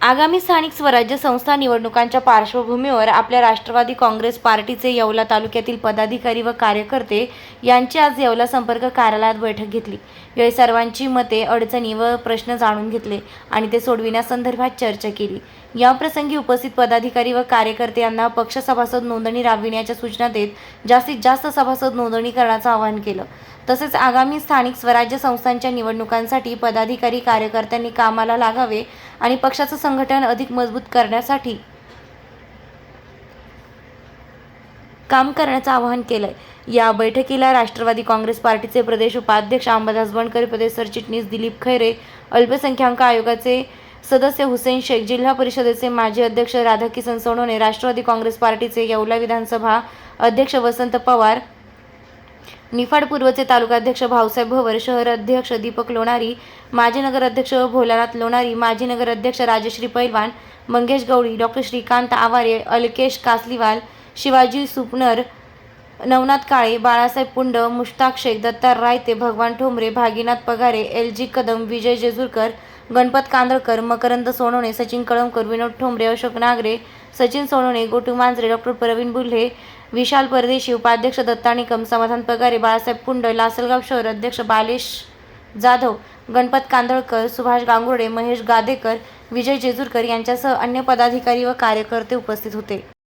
आगामी स्थानिक स्वराज्य संस्था निवडणुकांच्या पार्श्वभूमीवर आपल्या राष्ट्रवादी काँग्रेस पार्टीचे येवला तालुक्यातील पदाधिकारी व कार्यकर्ते यांची आज येवला संपर्क कार्यालयात बैठक घेतली. यावेळी सर्वांची मते, अडचणी व प्रश्न जाणून घेतले आणि ते सोडविण्यासंदर्भात चर्चा केली. याप्रसंगी उपस्थित पदाधिकारी व कार्यकर्ते यांना पक्ष सभासद नोंदणी राबविण्याच्या सूचना देत जास्तीत जास्त सभासद नोंदणी करण्याचं आवाहन केलं. तसेच आगामी स्थानिक स्वराज्य संस्थांच्या निवडणुकांसाठी पदाधिकारी कार्यकर्त्यांनी कामाला लागावे आणि पक्षाचं संघटन अधिक मजबूत करण्यासाठी काम करण्याचं आवाहन केलंय. या बैठकीला राष्ट्रवादी काँग्रेस पार्टीचे प्रदेश उपाध्यक्ष अंबादास बनकर, प्रदेश सरचिटणीस दिलीप खैरे, अल्पसंख्याक आयोगाचे सदस्य हुसेन शेख, जिल्हा परिषदेचे माजी अध्यक्ष राधाकिसन सोनवणे, राष्ट्रवादी काँग्रेस पार्टीचे येवला विधानसभा अध्यक्ष वसंत पवार, निफाड पूर्वचे तालुकाध्यक्ष भाऊसाहेब भवर, शहर अध्यक्ष दीपक लोणारी, माजी नगराध्यक्ष भोलानाथ लोणारी, माजी नगराध्यक्ष राजश्री पैलवान, मंगेश गवळी, डॉ. श्रीकांत आवारे, अलकेश कासलीवाल, शिवाजी सुपनर, नवनाथ काळे, बाळासाहेब पुंड, मुश्ताक शेख, दत्ता रायते, भगवान ठोंबरे, भागीनाथ पगारे, एल.जी. कदम, विजय जेजुरकर, गणपत कांदळकर, मकरंद सोनवणे, सचिन कळमकर, विनोद ठोंबरे, अशोक नागरे, सचिन सोनवणे, गोटू मांजरे, डॉ. प्रवीण बुल्हे, विशाल परदेशी, उपाध्यक्ष दत्ता निकम, समाधान पगारे, बाळासाहेब पुंड, लासलगाव शहर अध्यक्ष बालेश जाधव, गणपत कांदळकर, सुभाष गांगुर्डे, महेश गादेकर, विजय जेजुरकर यांच्यासह अन्य पदाधिकारी व कार्यकर्ते उपस्थित होते.